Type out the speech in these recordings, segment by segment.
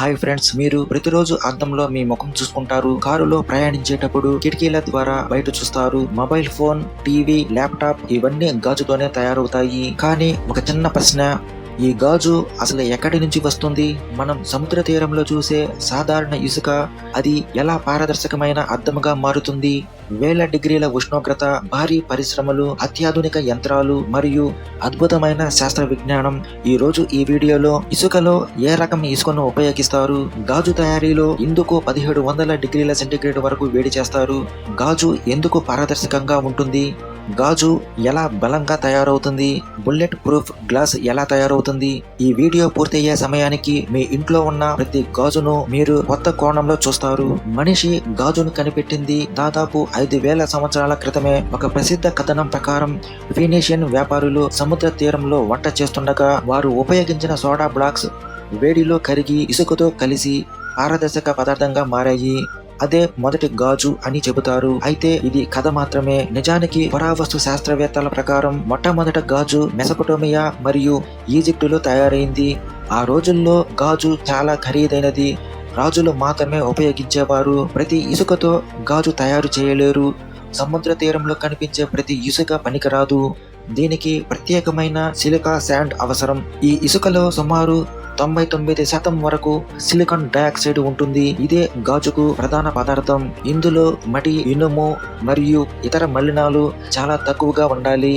Hi friends, మీరు ప్రతిరోజు అద్దంలో మీ ముఖం చూసుకుంటారు. కారులో ప్రయాణించేటప్పుడు కిటికీల ద్వారా బయట చూస్తారు. మొబైల్ ఫోన్, టీవీ, ల్యాప్టాప్ ఇవన్నీ గాజుతోనే తయారవుతాయి. కానీ ఒక చిన్న ప్రశ్న, ఈ గాజు అసలు ఎక్కడి నుంచి వస్తుంది? మనం సముద్ర తీరంలో చూసే సాధారణ ఇసుక అది ఎలా పారదర్శకమైన అద్దముగా మారుతుంది? వేల డిగ్రీల ఉష్ణోగ్రత, భారీ పరిశ్రమలు, అత్యాధునిక యంత్రాలు మరియు అద్భుతమైన శాస్త్ర విజ్ఞానం. ఈ రోజు ఈ వీడియోలో ఇసుకలో ఏ రకం ఇసుకను ఉపయోగిస్తారు, గాజు తయారీలో ఎందుకు 1700 డిగ్రీల సెంటీగ్రేడ్ వరకు వేడి చేస్తారు, గాజు ఎందుకు పారదర్శకంగా ఉంటుంది, గాజు ఎలా బలంగా తయారవుతుంది, బుల్లెట్ ప్రూఫ్ గ్లాస్ ఎలా తయారవుతుంది. ఈ వీడియో పూర్తయ్యే సమయానికి మీ ఇంట్లో ఉన్న ప్రతి గాజును మీరు కొత్త కోణంలో చూస్తారు. మనిషి గాజును కనిపెట్టింది దాదాపు 5000 సంవత్సరాల క్రితమే. ఒక ప్రసిద్ధ కథనం ప్రకారం ఫీనీషియన్ వ్యాపారులు సముద్ర తీరంలో వంట చేస్తుండగా వారు ఉపయోగించిన సోడా బ్లాక్స్ వేడిలో కరిగి ఇసుకతో కలిసి పారదర్శక పదార్థంగా మారాయి. అదే మొదటి గాజు అని చెబుతారు. అయితే ఇది కథ మాత్రమే. నిజానికి పురావస్తు శాస్త్రవేత్తల ప్రకారం మొట్టమొదట గాజు మెసొపొటేమియా మరియు ఈజిప్టులో తయారైంది. ఆ రోజుల్లో గాజు చాలా ఖరీదైనది, రాజులు మాత్రమే ఉపయోగించేవారు. ప్రతి ఇసుకతో గాజు తయారు చేయలేరు. సముద్ర తీరంలో కనిపించే ప్రతి ఇసుక పనికిరాదు. దీనికి ప్రత్యేకమైన సిలికా శాండ్ అవసరం. ఈ ఇసుకలో సుమారు 99% వరకు సిలికాన్ డయాక్సైడ్ ఉంటుంది. ఇదే గాజుకు ప్రధాన పదార్థం. ఇందులో మడి, ఇనుము మరియు ఇతర మలినాలు చాలా తక్కువగా ఉండాలి.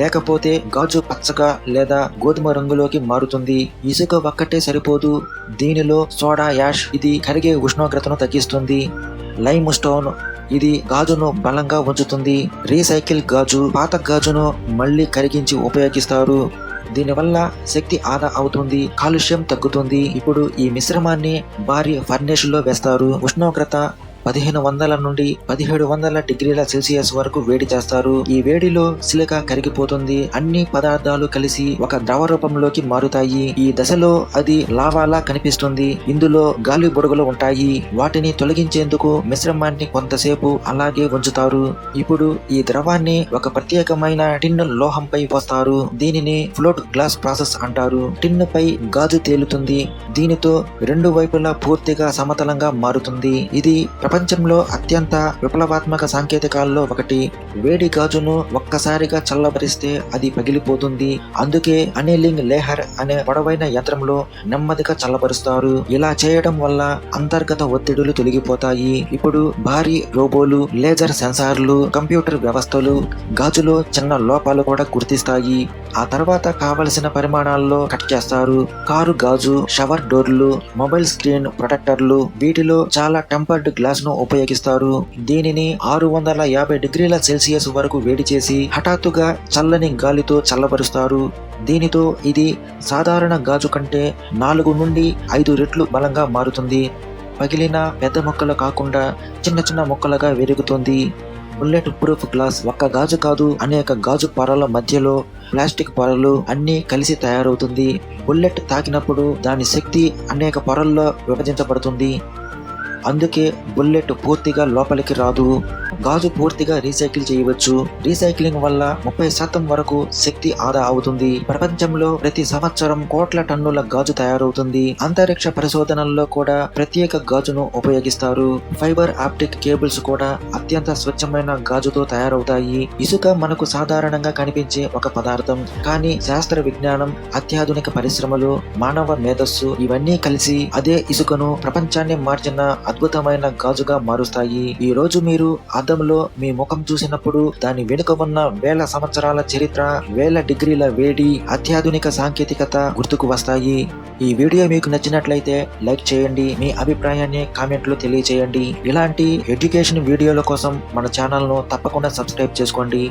లేకపోతే గాజు పచ్చగా లేదా గోధుమ రంగులోకి మారుతుంది. ఇసుక ఒక్కటే సరిపోదు, దీనిలో సోడా యాష్ ఇది కరిగే ఉష్ణోగ్రతను తగ్గిస్తుంది. లైమ్ స్టోన్ ఇది గాజును బలంగా ఉంచుతుంది. రీసైకిల్ గాజు పాత గాజును మళ్ళీ కరిగించి ఉపయోగిస్తారు. దీనివల్ల శక్తి ఆదా అవుతుంది, కాలుష్యం తగ్గుతుంది. ఇప్పుడు ఈ మిశ్రమాన్ని భారీ ఫర్నేస్ లో వేస్తారు. ఉష్ణోగ్రత 1500 నుండి 1700 డిగ్రీల సెల్సియస్ వరకు వేడి చేస్తారు. ఈ వేడిలో సిలికా కరిగిపోతుంది. అన్ని పదార్థాలు కలిసి ఒక ద్రవ రూపంలోకి మారుతాయి. ఈ దశలో అది లావాలా కనిపిస్తుంది. ఇందులో గాలి బుడగలు ఉంటాయి. వాటిని తొలగించేందుకు మిశ్రమాన్ని కొంతసేపు అలాగే ఉంచుతారు. ఇప్పుడు ఈ ద్రవాన్ని ఒక ప్రత్యేకమైన టిన్ లోహంపై పోస్తారు. దీనిని ఫ్లోట్ గ్లాస్ ప్రాసెస్ అంటారు. టిన్ పై గాజు తేలుతుంది. దీనితో రెండు వైపులా పూర్తిగా సమతలంగా మారుతుంది. ఇది ప్రపంచంలో అత్యంత విప్లవాత్మక సాంకేతికాల్లో ఒకటి. వేడి గాజును ఒక్కసారిగా చల్లబరిస్తే అది పగిలిపోతుంది. అందుకే అనీలింగ్ లేహర్ అనే పొడవైన యంత్రంలో నెమ్మదిగా చల్లబరుస్తారు. ఇలా చేయడం వల్ల అంతర్గత ఒత్తిడులు తొలగిపోతాయి. ఇప్పుడు భారీ రోబోలు, లేజర్ సెన్సార్లు, కంప్యూటర్ వ్యవస్థలు గాజులో చిన్న లోపాలు కూడా గుర్తిస్తాయి. ఆ తర్వాత కావలసిన పరిమాణాల్లో కట్ చేస్తారు. కారు గాజు, షవర్ డోర్లు, మొబైల్ స్క్రీన్ ప్రొటెక్టర్లు వీటిలో చాలా టెంపర్డ్ గ్లాస్ ను ఉపయోగిస్తారు. దీనిని 650 డిగ్రీల సెల్సియస్ వరకు వేడి చేసి హఠాత్తుగా చల్లని గాలితో చల్లబరుస్తారు. దీనితో ఇది సాధారణ గాజు కంటే 4 నుండి 5 రెట్లు బలంగా మారుతుంది. పగిలిన పెద్ద ముక్కలు కాకుండా చిన్న చిన్న ముక్కలుగా విరుగుతుంది. బుల్లెట్ ప్రూఫ్ గ్లాస్ ఒక్క గాజు కాదు, అనేక గాజు పొరల మధ్యలో ప్లాస్టిక్ పొరలు అన్నీ కలిసి తయారవుతుంది. బుల్లెట్ తాకినప్పుడు దాని శక్తి అనేక పొరల్లో విభజించబడుతుంది. అందుకే బుల్లెట్ పూర్తిగా లోపలికి రాదు. గాజు పూర్తిగా రీసైకిల్ చేయవచ్చు. రీసైక్లింగ్ వల్ల 30% వరకు శక్తి ఆదా అవుతుంది. ప్రపంచంలో ప్రతి సంవత్సరం కోట్ల టన్నుల గాజు తయారవుతుంది. అంతరిక్ష పరిశోధనల్లో కూడా ప్రత్యేక గాజును ఉపయోగిస్తారు. ఫైబర్ ఆప్టిక్ కేబుల్స్ కూడా అత్యంత స్వచ్ఛమైన గాజుతో తయారవుతాయి. ఇసుక మనకు సాధారణంగా కనిపించే ఒక పదార్థం, కానీ శాస్త్ర విజ్ఞానం, అత్యాధునిక పరిశ్రమలు, మానవ మేధస్సు ఇవన్నీ కలిసి అదే ఇసుకను ప్రపంచాన్ని మార్చిన అద్భుతమైన గాజుగా మారుస్తాయి. ఈ రోజు మీరు అద్దంలో మీ ముఖం చూసినప్పుడు దాని వెనుక ఉన్న వేల సంవత్సరాల చరిత్ర, వేల డిగ్రీల వేడి, అత్యాధునిక సాంకేతికత గుర్తుకు వస్తాయి. ఈ వీడియో మీకు నచ్చినట్లయితే లైక్ చేయండి. మీ అభిప్రాయాన్ని కామెంట్లో తెలియచేయండి. ఇలాంటి ఎడ్యుకేషన్ వీడియోల కోసం మన ఛానల్ ను తప్పకుండా సబ్స్క్రైబ్ చేసుకోండి.